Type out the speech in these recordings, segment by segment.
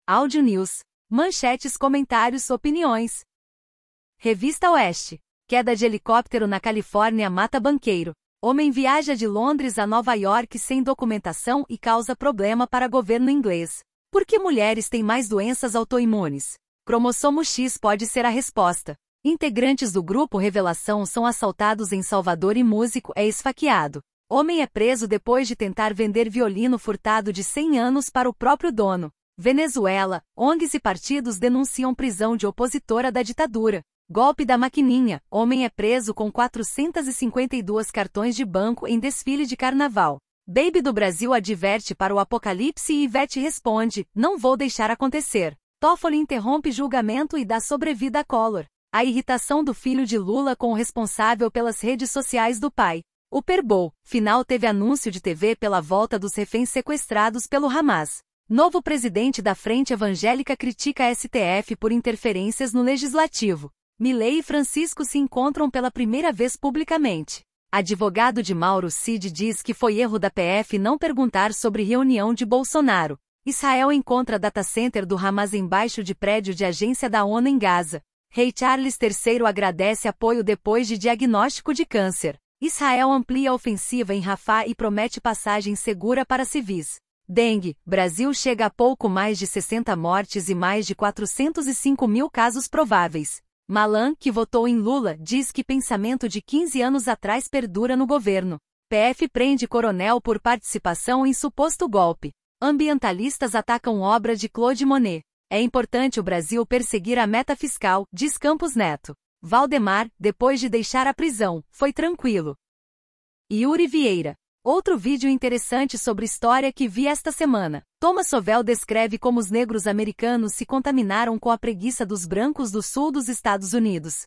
Áudio News. Manchetes, comentários, opiniões. Revista Oeste. Queda de helicóptero na Califórnia mata banqueiro. Homem viaja de Londres a Nova York sem documentação e causa problema para governo inglês. Por que mulheres têm mais doenças autoimunes? Cromossomo X pode ser a resposta. Integrantes do grupo Revelação são assaltados em Salvador e músico é esfaqueado. Homem é preso depois de tentar vender violino furtado de 100 anos para o próprio dono. Venezuela, ONGs e partidos denunciam prisão de opositora da ditadura. Golpe da maquininha, homem é preso com 452 cartões de banco em desfile de carnaval. Baby do Brasil adverte para o apocalipse e Ivete responde, não vou deixar acontecer. Toffoli interrompe julgamento e dá sobrevida a Collor. A irritação do filho de Lula com o responsável pelas redes sociais do pai. O Super Bowl, final teve anúncio de TV pela volta dos reféns sequestrados pelo Hamas. Novo presidente da Frente Evangélica critica a STF por interferências no Legislativo. Milei e Francisco se encontram pela primeira vez publicamente. Advogado de Mauro Cid diz que foi erro da PF não perguntar sobre reunião de Bolsonaro. Israel encontra data center do Hamas embaixo de prédio de agência da ONU em Gaza. Rei Charles III agradece apoio depois de diagnóstico de câncer. Israel amplia a ofensiva em Rafah e promete passagem segura para civis. Dengue, Brasil chega a pouco mais de 60 mortes e mais de 405 mil casos prováveis. Malan, que votou em Lula, diz que pensamento de 15 anos atrás perdura no governo. PF prende coronel por participação em suposto golpe. Ambientalistas atacam obra de Claude Monet. É importante o Brasil perseguir a meta fiscal, diz Campos Neto. Valdemar, depois de deixar a prisão, foi tranquilo. Yuri Vieira. Outro vídeo interessante sobre história que vi esta semana. Thomas Sowell descreve como os negros americanos se contaminaram com a preguiça dos brancos do sul dos Estados Unidos.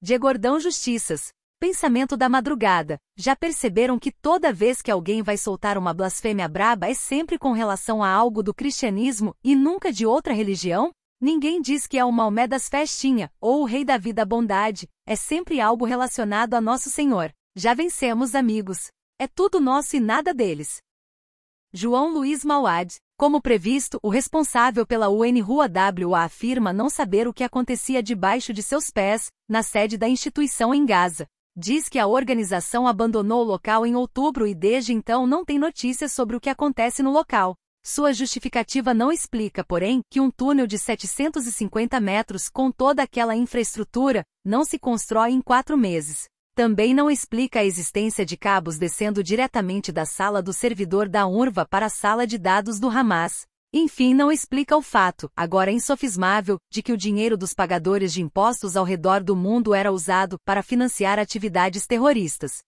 De Gordão Justiças. Pensamento da madrugada. Já perceberam que toda vez que alguém vai soltar uma blasfêmia braba é sempre com relação a algo do cristianismo e nunca de outra religião? Ninguém diz que é o Maomé das festinhas, ou o Rei Davi da bondade, é sempre algo relacionado a Nosso Senhor. Já vencemos, amigos. É tudo nosso e nada deles. João Luiz Mauad. Como previsto, o responsável pela UNRWA afirma não saber o que acontecia debaixo de seus pés, na sede da instituição em Gaza. Diz que a organização abandonou o local em outubro e desde então não tem notícias sobre o que acontece no local. Sua justificativa não explica, porém, que um túnel de 750 metros com toda aquela infraestrutura não se constrói em 4 meses. Também não explica a existência de cabos descendo diretamente da sala do servidor da UNRWA para a sala de dados do Hamas. Enfim, não explica o fato, agora insofismável, de que o dinheiro dos pagadores de impostos ao redor do mundo era usado para financiar atividades terroristas.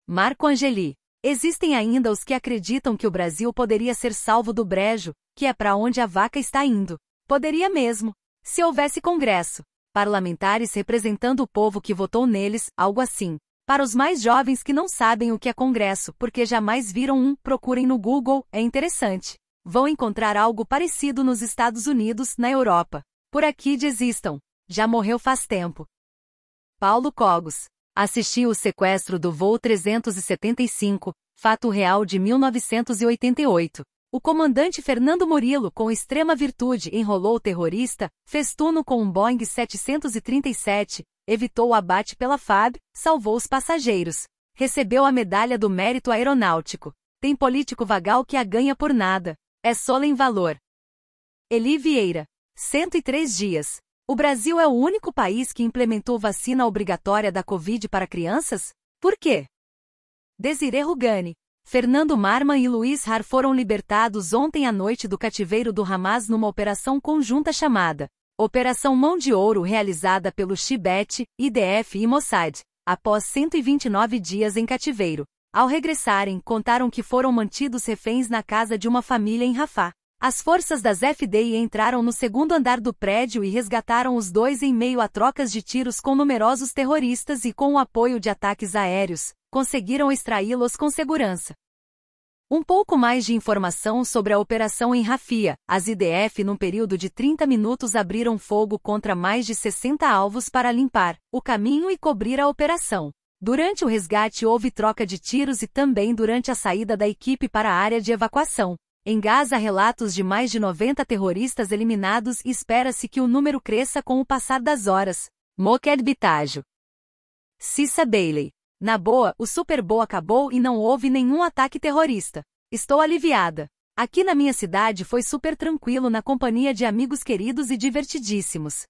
Marco Angeli. Existem ainda os que acreditam que o Brasil poderia ser salvo do brejo, que é para onde a vaca está indo. Poderia mesmo. Se houvesse Congresso. Parlamentares representando o povo que votou neles, algo assim. Para os mais jovens que não sabem o que é Congresso porque jamais viram um, procurem no Google, é interessante. Vão encontrar algo parecido nos Estados Unidos, na Europa. Por aqui desistam. Já morreu faz tempo. Paulo Cogos. Assisti o sequestro do voo 375, fato real de 1988. O comandante Fernando Murilo, com extrema virtude, enrolou o terrorista, fez tuno com um Boeing 737, evitou o abate pela FAB, salvou os passageiros. Recebeu a medalha do mérito aeronáutico. Tem político vagal que a ganha por nada. É solem valor. Eli Vieira. 103 dias. O Brasil é o único país que implementou vacina obrigatória da Covid para crianças? Por quê? Desirê Rugani. Fernando Marman e Luiz Har foram libertados ontem à noite do cativeiro do Hamas numa operação conjunta chamada Operação Mão de Ouro, realizada pelo Chibet, IDF e Mossad, após 129 dias em cativeiro. Ao regressarem, contaram que foram mantidos reféns na casa de uma família em Rafah. As forças das FDI entraram no segundo andar do prédio e resgataram os dois em meio a trocas de tiros com numerosos terroristas e com o apoio de ataques aéreos, conseguiram extraí-los com segurança. Um pouco mais de informação sobre a operação em Rafia. As IDF num período de 30 minutos abriram fogo contra mais de 60 alvos para limpar o caminho e cobrir a operação. Durante o resgate houve troca de tiros e também durante a saída da equipe para a área de evacuação. Em Gaza, relatos de mais de 90 terroristas eliminados e espera-se que o número cresça com o passar das horas. Moqued Bitajo. Cissa Bailey. Na boa, o Super Bowl acabou e não houve nenhum ataque terrorista. Estou aliviada. Aqui na minha cidade foi super tranquilo na companhia de amigos queridos e divertidíssimos.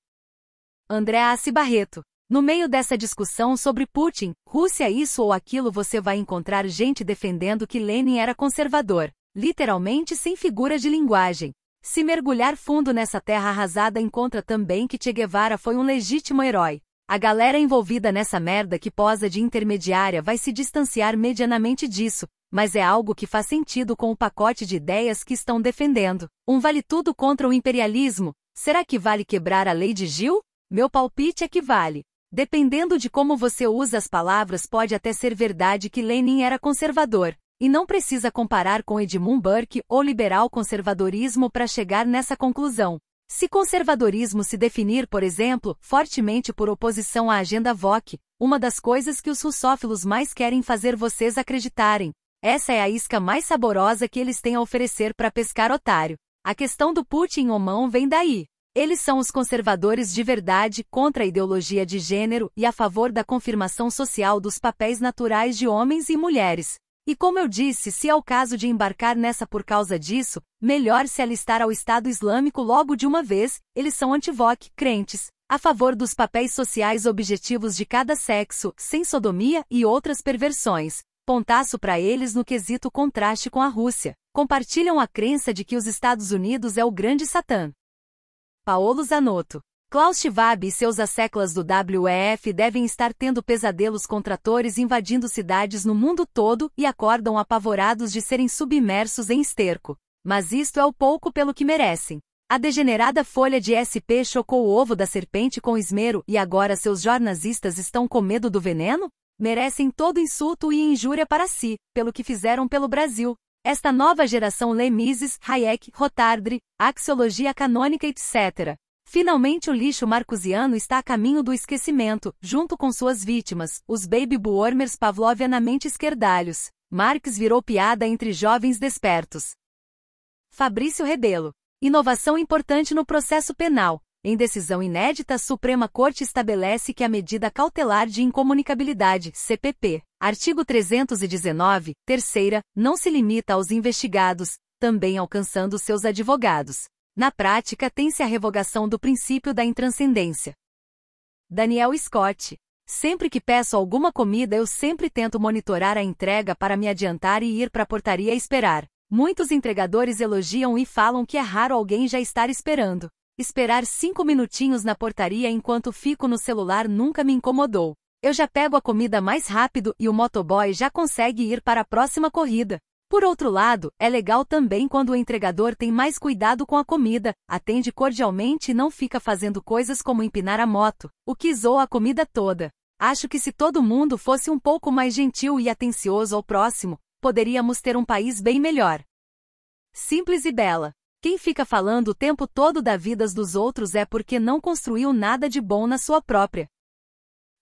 Andréa Assi Barreto. No meio dessa discussão sobre Putin, Rússia isso ou aquilo você vai encontrar gente defendendo que Lenin era conservador. Literalmente sem figura de linguagem. Se mergulhar fundo nessa terra arrasada encontra também que Che Guevara foi um legítimo herói. A galera envolvida nessa merda que posa de intermediária vai se distanciar medianamente disso, mas é algo que faz sentido com o pacote de ideias que estão defendendo. Um vale tudo contra o imperialismo. Será que vale quebrar a lei de Gil? Meu palpite é que vale. Dependendo de como você usa as palavras, pode até ser verdade que Lenin era conservador. E não precisa comparar com Edmund Burke ou liberal conservadorismo para chegar nessa conclusão. Se conservadorismo se definir, por exemplo, fortemente por oposição à agenda VOC, uma das coisas que os russófilos mais querem fazer vocês acreditarem. Essa é a isca mais saborosa que eles têm a oferecer para pescar otário. A questão do Putin ou mão vem daí. Eles são os conservadores de verdade, contra a ideologia de gênero e a favor da confirmação social dos papéis naturais de homens e mulheres. E como eu disse, se é o caso de embarcar nessa por causa disso, melhor se alistar ao Estado Islâmico logo de uma vez. Eles são anti-VOC, crentes, a favor dos papéis sociais objetivos de cada sexo, sem sodomia e outras perversões. Pontaço para eles no quesito contraste com a Rússia. Compartilham a crença de que os Estados Unidos é o grande Satã. Paolo Zanotto. Klaus Schwab e seus asseclas do WEF devem estar tendo pesadelos com tratores invadindo cidades no mundo todo e acordam apavorados de serem submersos em esterco. Mas isto é o pouco pelo que merecem. A degenerada folha de SP chocou o ovo da serpente com esmero e agora seus jornalistas estão com medo do veneno? Merecem todo insulto e injúria para si, pelo que fizeram pelo Brasil. Esta nova geração lê Mises, Hayek, Rotardri, axiologia canônica etc. Finalmente o lixo marcusiano está a caminho do esquecimento, junto com suas vítimas, os baby boomers pavlovianamente esquerdalhos. Marx virou piada entre jovens despertos. Fabrício Rebelo. Inovação importante no processo penal. Em decisão inédita, a Suprema Corte estabelece que a medida cautelar de incomunicabilidade, CPP, artigo 319, terceira, não se limita aos investigados, também alcançando seus advogados. Na prática, tem-se a revogação do princípio da intranscendência. Daniel Scott. Sempre que peço alguma comida, eu sempre tento monitorar a entrega para me adiantar e ir para a portaria esperar. Muitos entregadores elogiam e falam que é raro alguém já estar esperando. Esperar 5 minutinhos na portaria enquanto fico no celular nunca me incomodou. Eu já pego a comida mais rápido e o motoboy já consegue ir para a próxima corrida. Por outro lado, é legal também quando o entregador tem mais cuidado com a comida, atende cordialmente e não fica fazendo coisas como empinar a moto, o que zoa a comida toda. Acho que se todo mundo fosse um pouco mais gentil e atencioso ao próximo, poderíamos ter um país bem melhor. Simples e bela. Quem fica falando o tempo todo da vida dos outros é porque não construiu nada de bom na sua própria.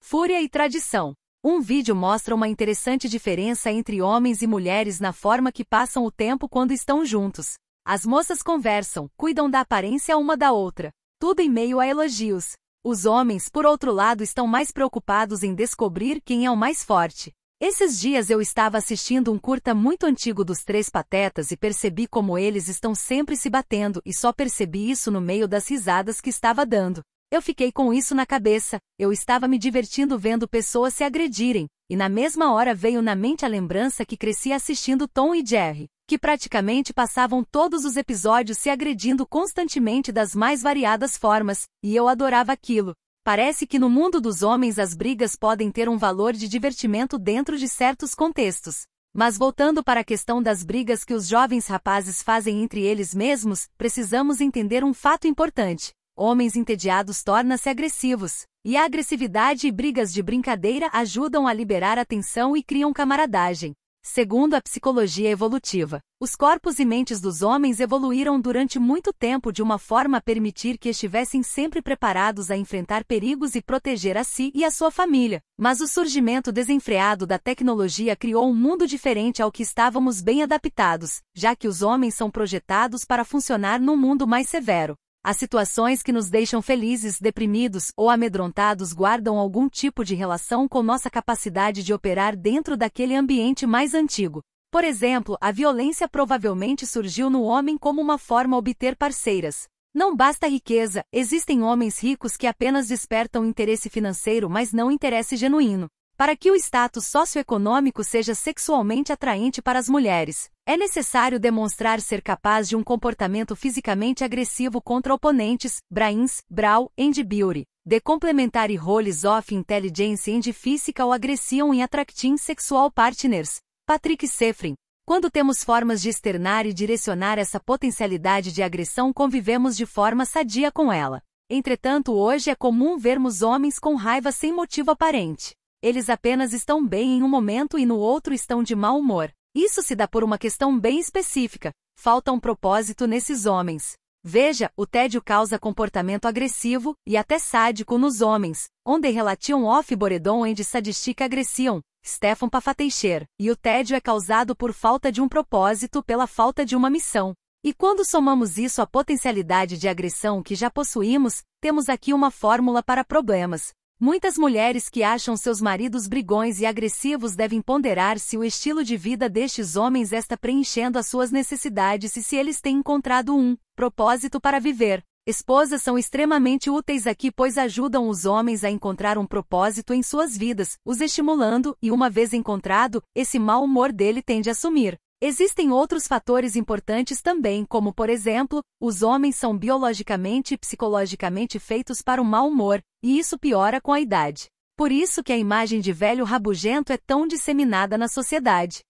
Fúria e tradição. Um vídeo mostra uma interessante diferença entre homens e mulheres na forma que passam o tempo quando estão juntos. As moças conversam, cuidam da aparência uma da outra. Tudo em meio a elogios. Os homens, por outro lado, estão mais preocupados em descobrir quem é o mais forte. Esses dias eu estava assistindo um curta muito antigo dos Três Patetas e percebi como eles estão sempre se batendo e só percebi isso no meio das risadas que estava dando. Eu fiquei com isso na cabeça, eu estava me divertindo vendo pessoas se agredirem, e na mesma hora veio na mente a lembrança que cresci assistindo Tom e Jerry, que praticamente passavam todos os episódios se agredindo constantemente das mais variadas formas, e eu adorava aquilo. Parece que no mundo dos homens as brigas podem ter um valor de divertimento dentro de certos contextos. Mas voltando para a questão das brigas que os jovens rapazes fazem entre eles mesmos, precisamos entender um fato importante. Homens entediados tornam-se agressivos, e a agressividade e brigas de brincadeira ajudam a liberar a tensão e criam camaradagem. Segundo a psicologia evolutiva, os corpos e mentes dos homens evoluíram durante muito tempo de uma forma a permitir que estivessem sempre preparados a enfrentar perigos e proteger a si e a sua família. Mas o surgimento desenfreado da tecnologia criou um mundo diferente ao que estávamos bem adaptados, já que os homens são projetados para funcionar num mundo mais severo. As situações que nos deixam felizes, deprimidos ou amedrontados guardam algum tipo de relação com nossa capacidade de operar dentro daquele ambiente mais antigo. Por exemplo, a violência provavelmente surgiu no homem como uma forma a obter parceiras. Não basta a riqueza, existem homens ricos que apenas despertam interesse financeiro, mas não interesse genuíno. Para que o status socioeconômico seja sexualmente atraente para as mulheres, é necessário demonstrar ser capaz de um comportamento fisicamente agressivo contra oponentes, brains, brawl, and beauty. The complementary roles of intelligence and physical aggression in attracting sexual partners. Patrick Sefrin. Quando temos formas de externar e direcionar essa potencialidade de agressão, convivemos de forma sadia com ela. Entretanto, hoje é comum vermos homens com raiva sem motivo aparente. Eles apenas estão bem em um momento e no outro estão de mau humor. Isso se dá por uma questão bem específica. Falta um propósito nesses homens. Veja, o tédio causa comportamento agressivo, e até sádico nos homens, onde relation of boredom and sadistic aggression, Stefan Pfaffenstein, e o tédio é causado por falta de um propósito pela falta de uma missão. E quando somamos isso à potencialidade de agressão que já possuímos, temos aqui uma fórmula para problemas. Muitas mulheres que acham seus maridos brigões e agressivos devem ponderar se o estilo de vida destes homens está preenchendo as suas necessidades e se eles têm encontrado um propósito para viver. Esposas são extremamente úteis aqui, pois ajudam os homens a encontrar um propósito em suas vidas, os estimulando, e uma vez encontrado, esse mau humor dele tende a sumir. Existem outros fatores importantes também, como por exemplo, os homens são biologicamente e psicologicamente feitos para o mau humor, e isso piora com a idade. Por isso que a imagem de velho rabugento é tão disseminada na sociedade.